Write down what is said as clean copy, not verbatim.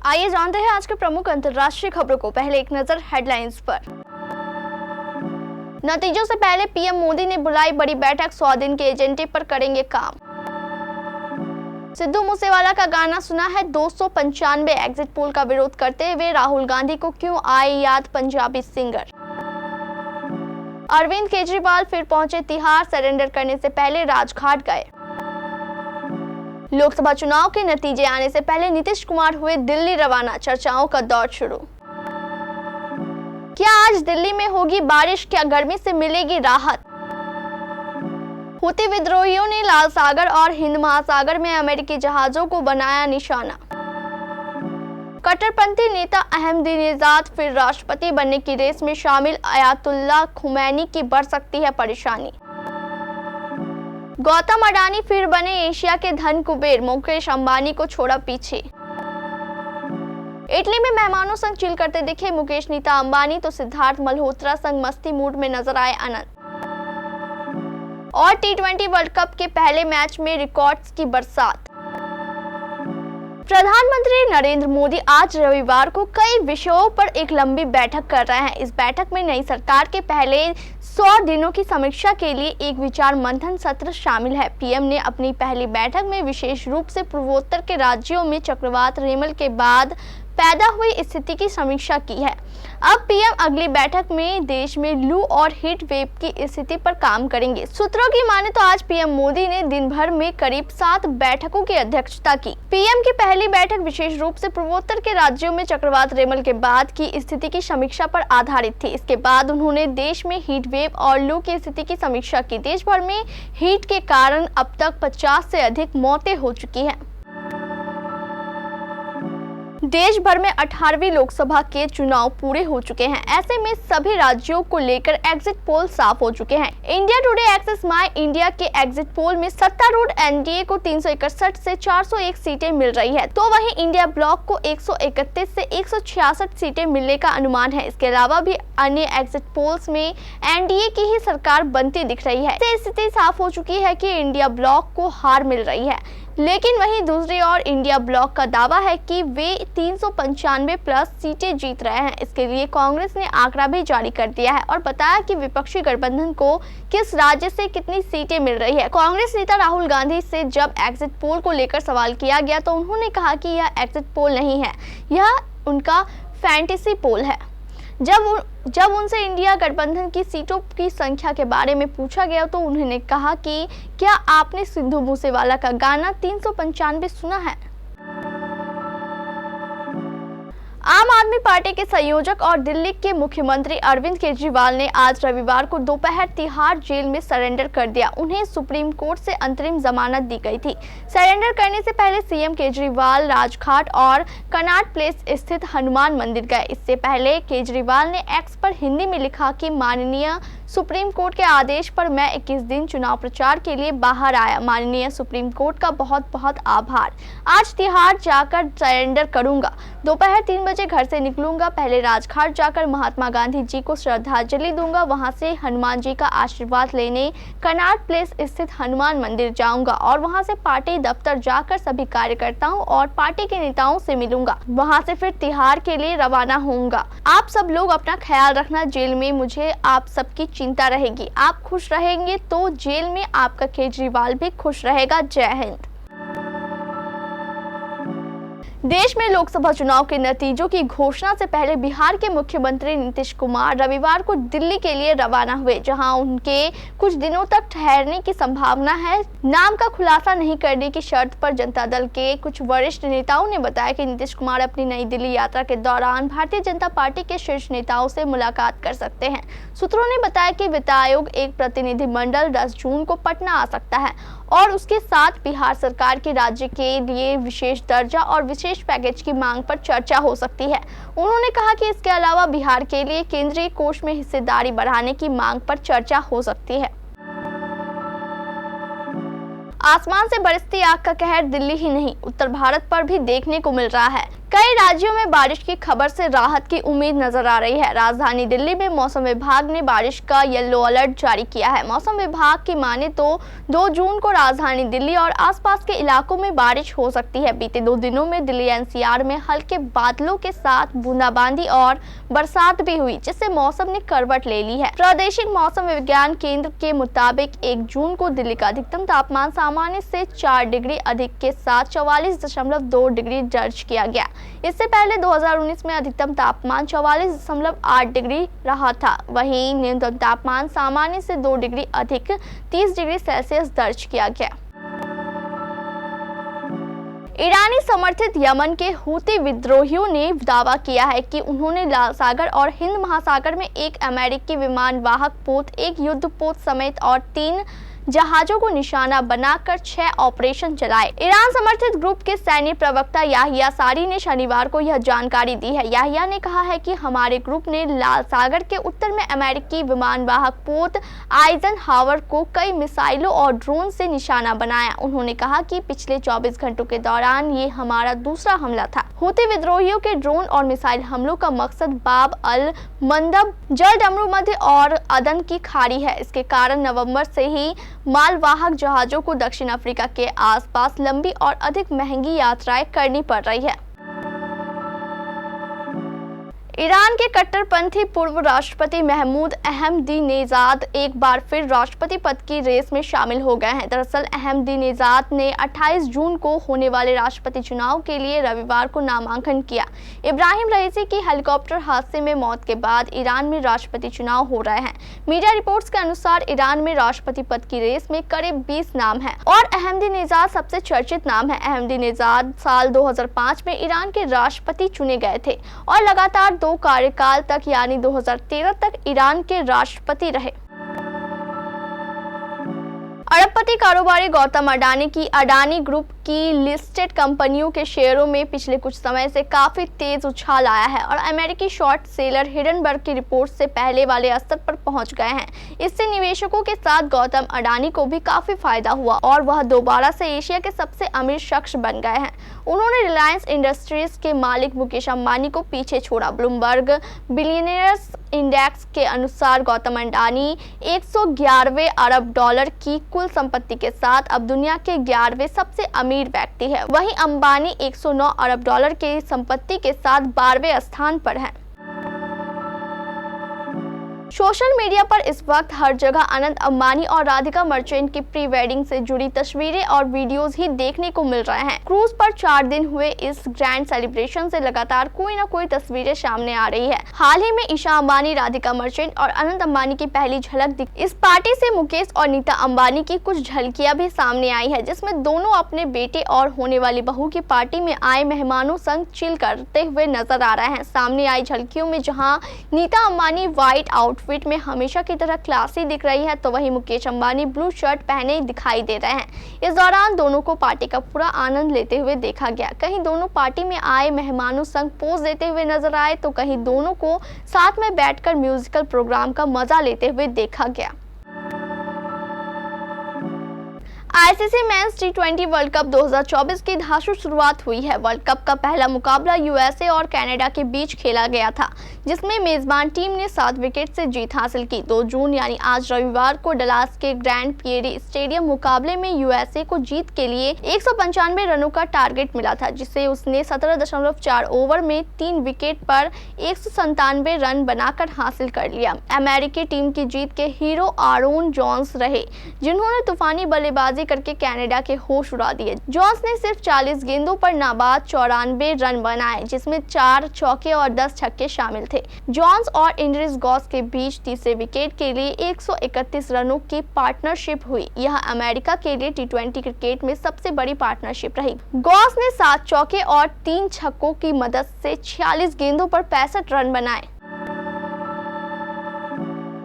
आइए जानते हैं आज के प्रमुख अंतर्राष्ट्रीय खबरों को। पहले एक नजर हेडलाइंस पर। नतीजों से पहले पीएम मोदी ने बुलाई बड़ी बैठक, 100 दिन के एजेंडे पर करेंगे काम। सिद्धू मूसेवाला का गाना सुना है 295। एग्जिट पोल का विरोध करते हुए राहुल गांधी को क्यों आए याद पंजाबी सिंगर। अरविंद केजरीवाल फिर पहुंचे तिहाड़, सरेंडर करने से पहले राजघाट गए। लोकसभा चुनाव के नतीजे आने से पहले नीतीश कुमार हुए दिल्ली रवाना, चर्चाओं का दौर शुरू। क्या आज दिल्ली में होगी बारिश, क्या गर्मी से मिलेगी राहत। हुती विद्रोहियों ने लाल सागर और हिंद महासागर में अमेरिकी जहाजों को बनाया निशाना। कट्टरपंथी नेता अहमदीनेजाद फिर राष्ट्रपति बनने की रेस में शामिल, अयातुल्लाह खुमैनी की बढ़ सकती है परेशानी। गौतम अडानी फिर बने एशिया के धन कुबेर, मुकेश अंबानी को छोड़ा पीछे। इटली में मेहमानों संग चिल करते दिखे मुकेश नीता अंबानी, तो सिद्धार्थ मल्होत्रा संग मस्ती मूड में नजर आए अनंत। और टी20 वर्ल्ड कप के पहले मैच में रिकॉर्ड्स की बरसात। प्रधानमंत्री नरेंद्र मोदी आज रविवार को कई विषयों पर एक लंबी बैठक कर रहे हैं। इस बैठक में नई सरकार के पहले 100 दिनों की समीक्षा के लिए एक विचार मंथन सत्र शामिल है। पीएम ने अपनी पहली बैठक में विशेष रूप से पूर्वोत्तर के राज्यों में चक्रवात रेमल के बाद पैदा हुई स्थिति की समीक्षा की है। अब पीएम अगली बैठक में देश में लू और हीट वेव की स्थिति पर काम करेंगे। सूत्रों की माने तो आज पीएम मोदी ने दिन भर में करीब 7 बैठकों की अध्यक्षता की। पीएम की पहली बैठक विशेष रूप से पूर्वोत्तर के राज्यों में चक्रवात रेमल के बाद की स्थिति की समीक्षा पर आधारित थी। इसके बाद उन्होंने देश में हीट वेव और लू की स्थिति की समीक्षा की। देश भर में हीट के कारण अब तक 50 से अधिक मौतें हो चुकी हैं। देश भर में 18वीं लोकसभा के चुनाव पूरे हो चुके हैं। ऐसे में सभी राज्यों को लेकर एग्जिट पोल साफ हो चुके हैं। इंडिया टुडे एक्सेस माई इंडिया के एग्जिट पोल में सत्तारूढ़ एनडीए को 361 से 401 सीटें मिल रही है, तो वहीं इंडिया ब्लॉक को 131 से 166 सीटें मिलने का अनुमान है। इसके अलावा भी अन्य एग्जिट पोल्स में एनडीए की ही सरकार बनती दिख रही है। इससे स्थिति साफ हो चुकी है कि इंडिया ब्लॉक को हार मिल रही है। लेकिन वहीं दूसरी ओर इंडिया ब्लॉक का दावा है कि वे 395 प्लस सीटें जीत रहे हैं। इसके लिए कांग्रेस ने आंकड़ा भी जारी कर दिया है और बताया कि विपक्षी गठबंधन को किस राज्य से कितनी सीटें मिल रही है। कांग्रेस नेता राहुल गांधी से जब एग्जिट पोल को लेकर सवाल किया गया तो उन्होंने कहा कि यह एग्जिट पोल नहीं है, यह उनका फैंटेसी पोल है। जब उनसे इंडिया गठबंधन की सीटों की संख्या के बारे में पूछा गया तो उन्होंने कहा कि क्या आपने सिद्धू मूसेवाला का गाना 395 सुना है। आम आदमी पार्टी के संयोजक और दिल्ली के मुख्यमंत्री अरविंद केजरीवाल ने आज रविवार को दोपहर तिहाड़ जेल में सरेंडर कर दिया। उन्हें सुप्रीम कोर्ट से अंतरिम जमानत दी गई थी। सरेंडर करने से पहले सीएम केजरीवाल राजघाट और कनॉट प्लेस स्थित हनुमान मंदिर गए। इससे पहले केजरीवाल ने एक्स पर हिंदी में लिखा कि माननीय सुप्रीम कोर्ट के आदेश पर मैं 21 दिन चुनाव प्रचार के लिए बाहर आया। माननीय सुप्रीम कोर्ट का बहुत बहुत आभार। आज तिहाड़ जाकर सरेंडर करूंगा। दोपहर 3 बजे घर से निकलूंगा। पहले राजघाट जाकर महात्मा गांधी जी को श्रद्धांजलि दूंगा। वहां से हनुमान जी का आशीर्वाद लेने कनॉट प्लेस स्थित हनुमान मंदिर जाऊंगा और वहां से पार्टी दफ्तर जाकर सभी कार्यकर्ताओं और पार्टी के नेताओं से मिलूंगा। वहां से फिर तिहाड़ के लिए रवाना होऊंगा। आप सब लोग अपना ख्याल रखना। जेल में मुझे आप सबकी चिंता रहेगी। आप खुश रहेंगे तो जेल में आपका केजरीवाल भी खुश रहेगा। जय हिंद। देश में लोकसभा चुनाव के नतीजों की घोषणा से पहले बिहार के मुख्यमंत्री नीतीश कुमार रविवार को दिल्ली के लिए रवाना हुए, जहां उनके कुछ दिनों तक ठहरने की संभावना है। नाम का खुलासा नहीं करने की शर्त पर जनता दल के कुछ वरिष्ठ नेताओं ने बताया कि नीतीश कुमार अपनी नई दिल्ली यात्रा के दौरान भारतीय जनता पार्टी के शीर्ष नेताओं से मुलाकात कर सकते हैं। सूत्रों ने बताया कि वित्त आयोग एक प्रतिनिधिमंडल 10 जून को पटना आ सकता है और उसके साथ बिहार सरकार की राज्य के लिए विशेष दर्जा और विशेष पैकेज की मांग पर चर्चा हो सकती है। उन्होंने कहा कि इसके अलावा बिहार के लिए केंद्रीय कोष में हिस्सेदारी बढ़ाने की मांग पर चर्चा हो सकती है। आसमान से बरसती आग का कहर दिल्ली ही नहीं उत्तर भारत पर भी देखने को मिल रहा है। कई राज्यों में बारिश की खबर से राहत की उम्मीद नजर आ रही है। राजधानी दिल्ली में मौसम विभाग ने बारिश का येलो अलर्ट जारी किया है। मौसम विभाग की माने तो 2 जून को राजधानी दिल्ली और आसपास के इलाकों में बारिश हो सकती है। बीते 2 दिनों में दिल्ली एनसीआर में हल्के बादलों के साथ बूंदाबांदी और बरसात भी हुई, जिससे मौसम ने करवट ले ली है। प्रादेशिक मौसम विज्ञान केंद्र के मुताबिक 1 जून को दिल्ली का अधिकतम तापमान सामान्य से 4 डिग्री अधिक के साथ 44.2 डिग्री दर्ज किया गया। इससे पहले 2019 में अधिकतम तापमान 44.8 डिग्री रहा था। वहीं न्यूनतम तापमान सामान्य से 2 डिग्री अधिक 30 डिग्री सेल्सियस दर्ज किया गया। ईरानी समर्थित यमन के हूती विद्रोहियों ने दावा किया है कि उन्होंने लाल सागर और हिंद महासागर में एक अमेरिकी विमान वाहक पोत, एक युद्धपोत समेत और 3 जहाजों को निशाना बनाकर 6 ऑपरेशन चलाए। ईरान समर्थित ग्रुप के सैन्य प्रवक्ता याहिया सारी ने शनिवार को यह जानकारी दी है। याहिया ने कहा है कि हमारे ग्रुप ने लाल सागर के उत्तर में अमेरिकी विमान वाहक पोत आइजनहावर को कई मिसाइलों और ड्रोन से निशाना बनाया। उन्होंने कहा कि पिछले 24 घंटों के दौरान ये हमारा दूसरा हमला था। हूती विद्रोहियों के ड्रोन और मिसाइल हमलों का मकसद बाब अल मंदब, जलडमरू मध्य और अदन की खाड़ी है। इसके कारण नवंबर से ही मालवाहक जहाजों को दक्षिण अफ्रीका के आसपास लंबी और अधिक महंगी यात्राएं करनी पड़ रही है। ईरान के कट्टरपंथी पूर्व राष्ट्रपति महमूद अहमदीनेजाद एक बार फिर राष्ट्रपति पद की रेस में शामिल हो गए हैं। दरअसल अहमदीनेजाद ने 28 जून को होने वाले राष्ट्रपति चुनाव के लिए रविवार को नामांकन किया। इब्राहिम रईसी की हेलीकॉप्टर हादसे में मौत के बाद ईरान में राष्ट्रपति चुनाव हो रहे हैं। मीडिया रिपोर्ट्स के अनुसार ईरान में राष्ट्रपति पद की रेस में करीब 20 नाम है और अहमदीनेजाद सबसे चर्चित नाम है। अहमदीनेजाद साल 2005 में ईरान के राष्ट्रपति चुने गए थे और लगातार 2 कार्यकाल तक यानी 2013 तक ईरान के राष्ट्रपति रहे। अरबपति कारोबारी गौतम अडानी की अडानी ग्रुप की लिस्टेड कंपनियों के शेयरों में पिछले कुछ समय से काफी तेज उछाल आया है और अमेरिकी शॉर्ट सेलर हिडनबर्ग की रिपोर्ट से पहले वाले स्तर पर पहुंच गए हैं। इससे निवेशकों के साथ गौतम अडानी को भी काफी फायदा हुआ और वह दोबारा से एशिया के सबसे अमीर शख्स बन गए हैं। उन्होंने रिलायंस इंडस्ट्रीज के मालिक मुकेश अंबानी को पीछे छोड़ा। ब्लूमबर्ग बिलियनियर्स इंडेक्स के अनुसार गौतम अडानी 111वें अरब डॉलर की कुल संपत्ति के साथ अब दुनिया के 11वें सबसे अमीर व्यक्ति है। वहीं अंबानी 109 अरब डॉलर की संपत्ति के साथ 12वें स्थान पर है। सोशल मीडिया पर इस वक्त हर जगह अनंत अंबानी और राधिका मर्चेंट की प्री वेडिंग से जुड़ी तस्वीरें और वीडियोस ही देखने को मिल रहे हैं। क्रूज पर 4 दिन हुए इस ग्रैंड सेलिब्रेशन से लगातार कोई न कोई तस्वीरें सामने आ रही है। हाल ही में ईशा अंबानी, राधिका मर्चेंट और अनंत अंबानी की पहली झलक दिखी। इस पार्टी से मुकेश और नीता अंबानी की कुछ झलकियां भी सामने आई है, जिसमें दोनों अपने बेटे और होने वाली बहू की पार्टी में आए मेहमानों संग चिल करते हुए नजर आ रहे हैं। सामने आई झलकियों में जहाँ नीता अंबानी व्हाइट आउटफिट में हमेशा की तरह क्लासी दिख रही है, तो वहीं मुकेश अंबानी ब्लू शर्ट पहने दिखाई दे रहे हैं। इस दौरान दोनों को पार्टी का पूरा आनंद लेते हुए देखा गया। कहीं दोनों पार्टी में आए मेहमानों संग पोज देते हुए नजर आए, तो कहीं दोनों को साथ में बैठकर म्यूजिकल प्रोग्राम का मजा लेते हुए देखा गया। ICC men's T20 world cup 2024 की धांसू शुरुआत हुई है। वर्ल्ड कप का पहला मुकाबला यूएसए और कनाडा के बीच खेला गया था, जिसमें मेजबान टीम ने 7 विकेट से जीत हासिल की। 2 जून यानी आज रविवार को डलास के ग्रैंड प्रियरी स्टेडियम मुकाबले में यूएसए को जीत के लिए 195 रनों का टारगेट मिला था, जिसे उसने 17.4 ओवर में 3 विकेट पर 197 रन बनाकर हासिल कर लिया। अमेरिकी टीम की जीत के हीरो आरोन जॉन्स रहे, जिन्होंने तूफानी बल्लेबाजी करके कनाडा के होश उड़ा दिए। जॉन्स ने सिर्फ 40 गेंदों पर नाबाद 94 रन बनाए, जिसमें 4 चौके और 10 छक्के शामिल थे। जॉन्स और इंड्रिस गॉस के बीच तीसरे विकेट के लिए 131 रनों की पार्टनरशिप हुई। यह अमेरिका के लिए T20 क्रिकेट में सबसे बड़ी पार्टनरशिप रही। गॉस ने 7 चौके और 3 छक्कों की मदद से 46 गेंदों पर 65 रन बनाए।